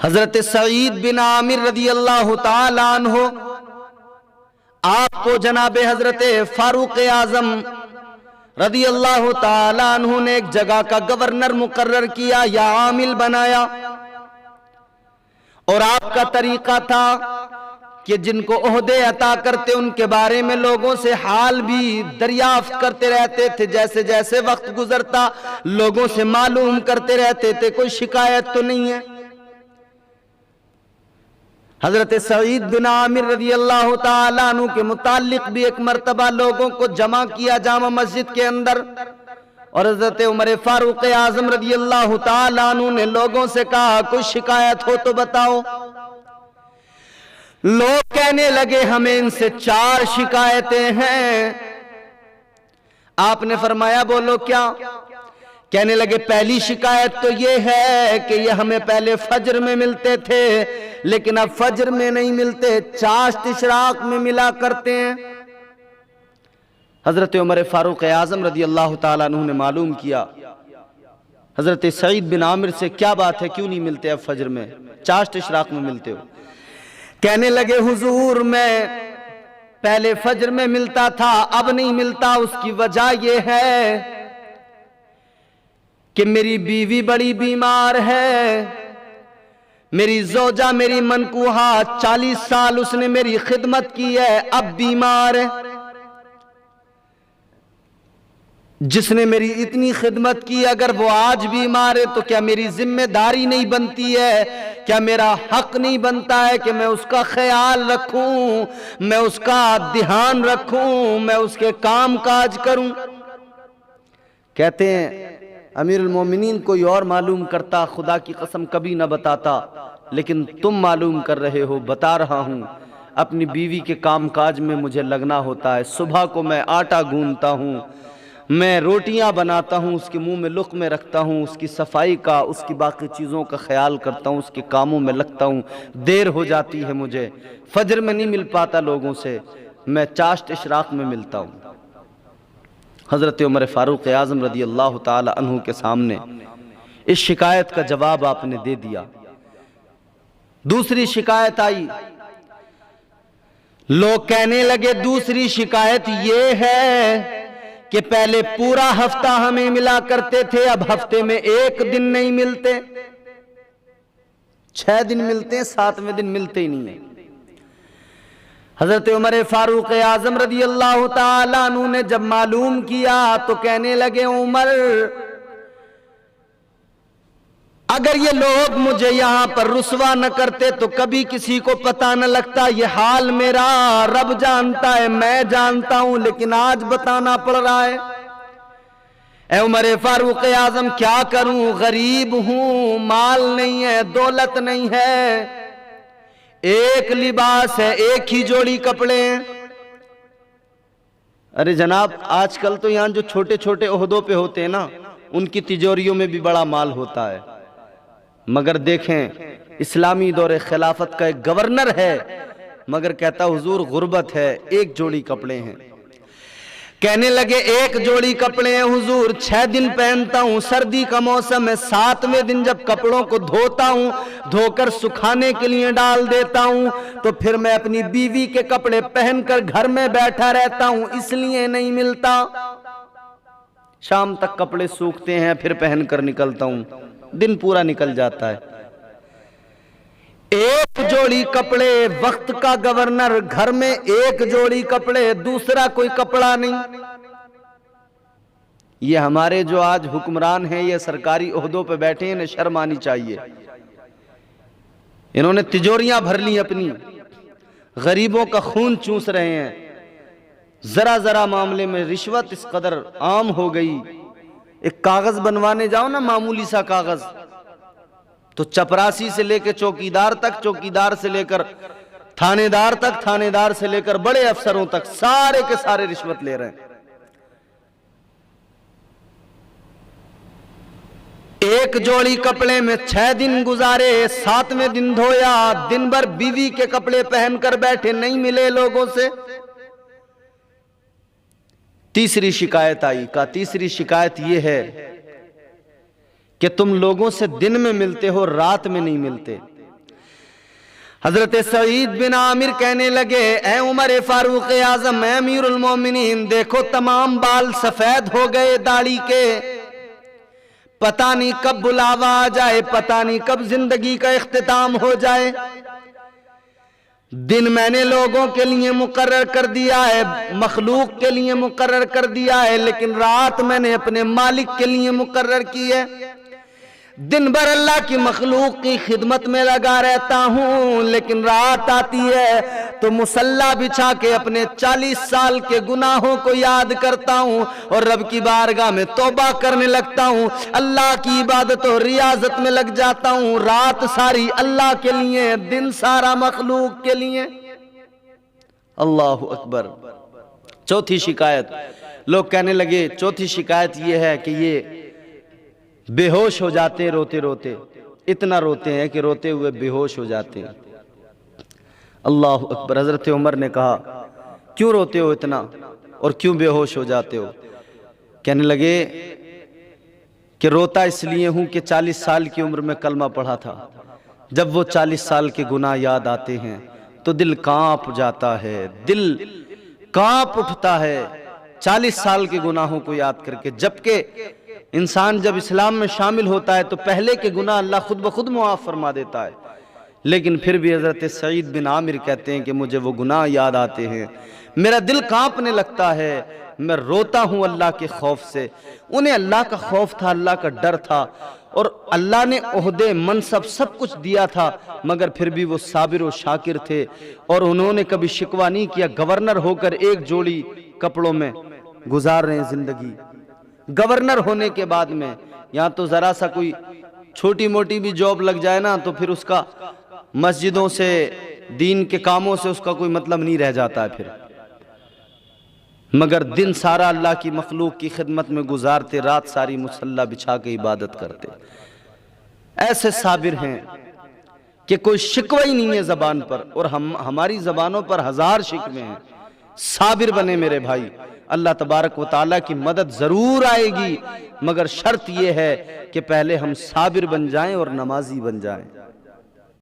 حضرت سعید بن عامر رضی اللہ تعالی عنہ آپ کو جناب حضرت فاروق اعظم رضی اللہ تعالی عنہ نے ایک جگہ کا گورنر مقرر کیا یا عامل بنایا، اور آپ کا طریقہ تھا کہ جن کو عہدے عطا کرتے ان کے بارے میں لوگوں سے حال بھی دریافت کرتے رہتے تھے، جیسے جیسے وقت گزرتا لوگوں سے معلوم کرتے رہتے تھے کوئی شکایت تو نہیں ہے۔ حضرت سعید بن عامر رضی اللہ تعالیٰ عنہ کے متعلق بھی ایک مرتبہ لوگوں کو جمع کیا جامع مسجد کے اندر، اور حضرت عمر فاروق اعظم رضی اللہ تعالیٰ عنہ نے لوگوں سے کہا کوئی شکایت ہو تو بتاؤ۔ لوگ کہنے لگے ہمیں ان سے 4 شکایتیں ہیں۔ آپ نے فرمایا بولو کیا؟ کہنے لگے پہلی شکایت تو یہ ہے کہ یہ ہمیں پہلے فجر میں ملتے تھے لیکن اب فجر میں نہیں ملتے، چاشت اشراق میں ملا کرتے ہیں۔ حضرت عمر فاروق اعظم رضی اللہ تعالیٰ عنہ نے معلوم کیا حضرت سعید بن عامر سے کیا بات ہے، کیوں نہیں ملتے اب فجر میں، چاشت اشراق میں ملتے ہو؟ کہنے لگے حضور میں پہلے فجر میں ملتا تھا اب نہیں ملتا، اس کی وجہ یہ ہے کہ میری بیوی بڑی بیمار ہے، میری زوجہ میری منکوہا 40 سال اس نے میری خدمت کی ہے، اب بیمار ہے۔ جس نے میری اتنی خدمت کی اگر وہ آج بیمار ہے تو کیا میری ذمہ داری نہیں بنتی ہے، کیا میرا حق نہیں بنتا ہے کہ میں اس کا خیال رکھوں، میں اس کا دھیان رکھوں، میں اس کے کام کاج کروں؟ کہتے ہیں امیر المومنین کوئی اور معلوم کرتا خدا کی قسم کبھی نہ بتاتا، لیکن تم معلوم کر رہے ہو، بتا رہا ہوں۔ اپنی بیوی کے کام کاج میں مجھے لگنا ہوتا ہے، صبح کو میں آٹا گوندتا ہوں، میں روٹیاں بناتا ہوں، اس کے منہ میں لقمے رکھتا ہوں، اس کی صفائی کا، اس کی باقی چیزوں کا خیال کرتا ہوں، اس کے کاموں میں لگتا ہوں، دیر ہو جاتی ہے مجھے، فجر میں نہیں مل پاتا لوگوں سے، میں چاشت اشراق میں ملتا ہوں۔ حضرت عمر فاروق اعظم رضی اللہ تعالی عنہ کے سامنے اس شکایت کا جواب آپ نے دے دیا۔ دوسری شکایت آئی، لوگ کہنے لگے دوسری شکایت یہ ہے کہ پہلے پورا ہفتہ ہمیں ملا کرتے تھے اب ہفتے میں 1 دن نہیں ملتے، 6 دن ملتے ہیں 7ویں دن ملتے ہی نہیں ہیں۔ حضرت عمر فاروق اعظم رضی اللہ تعالیٰ عنہ نے جب معلوم کیا تو کہنے لگے عمر اگر یہ لوگ مجھے یہاں پر رسوا نہ کرتے تو کبھی کسی کو پتہ نہ لگتا، یہ حال میرا رب جانتا ہے میں جانتا ہوں، لیکن آج بتانا پڑ رہا ہے۔ اے عمر فاروق اعظم کیا کروں، غریب ہوں، مال نہیں ہے، دولت نہیں ہے، ایک لباس ہے، ایک ہی جوڑی کپڑے ہیں۔ ارے جناب آج کل تو یہاں جو چھوٹے چھوٹے عہدوں پہ ہوتے ہیں نا ان کی تجوریوں میں بھی بڑا مال ہوتا ہے، مگر دیکھیں اسلامی دور خلافت کا ایک گورنر ہے مگر کہتا حضور غربت ہے، ایک جوڑی کپڑے ہیں۔ کہنے لگے 1 جوڑی کپڑے ہیں حضور، 6 دن پہنتا ہوں، سردی کا موسم ہے، 7ویں دن جب کپڑوں کو دھوتا ہوں، دھو کر سکھانے کے لیے ڈال دیتا ہوں تو پھر میں اپنی بیوی کے کپڑے پہن کر گھر میں بیٹھا رہتا ہوں، اس لیے نہیں ملتا۔ شام تک کپڑے سوکھتے ہیں پھر پہن کر نکلتا ہوں، دن پورا نکل جاتا ہے۔ 1 جوڑی کپڑے، وقت کا گورنر، گھر میں 1 جوڑی کپڑے، دوسرا کوئی کپڑا نہیں۔ یہ ہمارے جو آج حکمران ہیں یہ سرکاری عہدوں پہ بیٹھے ہیں، انہیں شرم آنی چاہیے، انہوں نے تجوریاں بھر لی اپنی، غریبوں کا خون چوس رہے ہیں، ذرا ذرا معاملے میں رشوت اس قدر عام ہو گئی۔ ایک کاغذ بنوانے جاؤ نا، معمولی سا کاغذ، تو چپراسی سے لے کے چوکیدار تک، چوکیدار سے لے کر تھانے دار تک، تھانے دار سے لے کر بڑے افسروں تک سارے کے سارے رشوت لے رہے ہیں۔ 1 جوڑی کپڑے میں 6 دن گزارے، 7ویں دن دھویا، دن بھر بیوی کے کپڑے پہن کر بیٹھے، نہیں ملے لوگوں سے۔ تیسری شکایت آئی، کہا تیسری شکایت یہ ہے کہ تم لوگوں سے دن میں ملتے ہو، رات میں نہیں ملتے۔ حضرت سعید بن عامر کہنے لگے اے عمر فاروق اعظم، اے امیر المومنین، دیکھو تمام بال سفید ہو گئے داڑھی کے، پتہ نہیں کب بلاوا آ جائے، پتہ نہیں کب زندگی کا اختتام ہو جائے۔ دن میں نے لوگوں کے لیے مقرر کر دیا ہے، مخلوق کے لیے مقرر کر دیا ہے، لیکن رات میں نے اپنے مالک کے لیے مقرر کی ہے۔ دن بھر اللہ کی مخلوق کی خدمت میں لگا رہتا ہوں، لیکن رات آتی ہے تو مصلی بچھا کے اپنے 40 سال کے گناہوں کو یاد کرتا ہوں اور رب کی بارگاہ میں توبہ کرنے لگتا ہوں، اللہ کی عبادت و ریاضت میں لگ جاتا ہوں۔ رات ساری اللہ کے لیے، دن سارا مخلوق کے لیے۔ اللہ اکبر۔ چوتھی شکایت، لوگ کہنے لگے چوتھی شکایت یہ ہے کہ یہ بے ہوش ہو جاتے روتے روتے، اتنا روتے ہیں کہ روتے ہوئے بے ہوش ہو جاتے ہیں۔ اللہ اکبر۔ حضرت عمر نے کہا کیوں روتے ہو اتنا اور کیوں بے ہوش ہو جاتے ہو؟ کہنے لگے کہ روتا اس لیے ہوں کہ 40 سال کی عمر میں کلمہ پڑھا تھا، جب وہ 40 سال کے گناہ یاد آتے ہیں تو دل کانپ جاتا ہے، دل کانپ اٹھتا ہے 40 سال کے گناہوں کو یاد کر کے۔ جبکہ انسان جب اسلام میں شامل ہوتا ہے تو پہلے کے گناہ اللہ خود بخود معاف فرما دیتا ہے، لیکن پھر بھی حضرت سعید بن عامر کہتے ہیں کہ مجھے وہ گناہ یاد آتے ہیں، میرا دل کانپنے لگتا ہے، میں روتا ہوں اللہ کے خوف سے۔ انہیں اللہ کا خوف تھا، اللہ کا ڈر تھا، اور اللہ نے عہدے، منصب سب کچھ دیا تھا، مگر پھر بھی وہ صابر و شاکر تھے، اور انہوں نے کبھی شکوہ نہیں کیا۔ گورنر ہو کر ایک جوڑی کپڑوں میں گزار رہے ہیں زندگی، گورنر ہونے کے بعد میں یہاں تو ذرا سا کوئی چھوٹی موٹی بھی جاب لگ جائے نا تو پھر اس کا مسجدوں سے، دین کے کاموں سے اس کا کوئی مطلب نہیں رہ جاتا ہے پھر، مگر دن سارا اللہ کی مخلوق کی خدمت میں گزارتے، رات ساری مصلی بچھا کے عبادت کرتے۔ ایسے صابر ہیں کہ کوئی شکوہ ہی نہیں ہے زبان پر، اور ہماری زبانوں پر ہزار شکوے ہیں۔ صابر بنے میرے بھائی، اللہ تبارک و تعالیٰ کی مدد ضرور آئے گی، مگر شرط یہ ہے کہ پہلے ہم صابر بن جائیں اور نمازی بن جائیں۔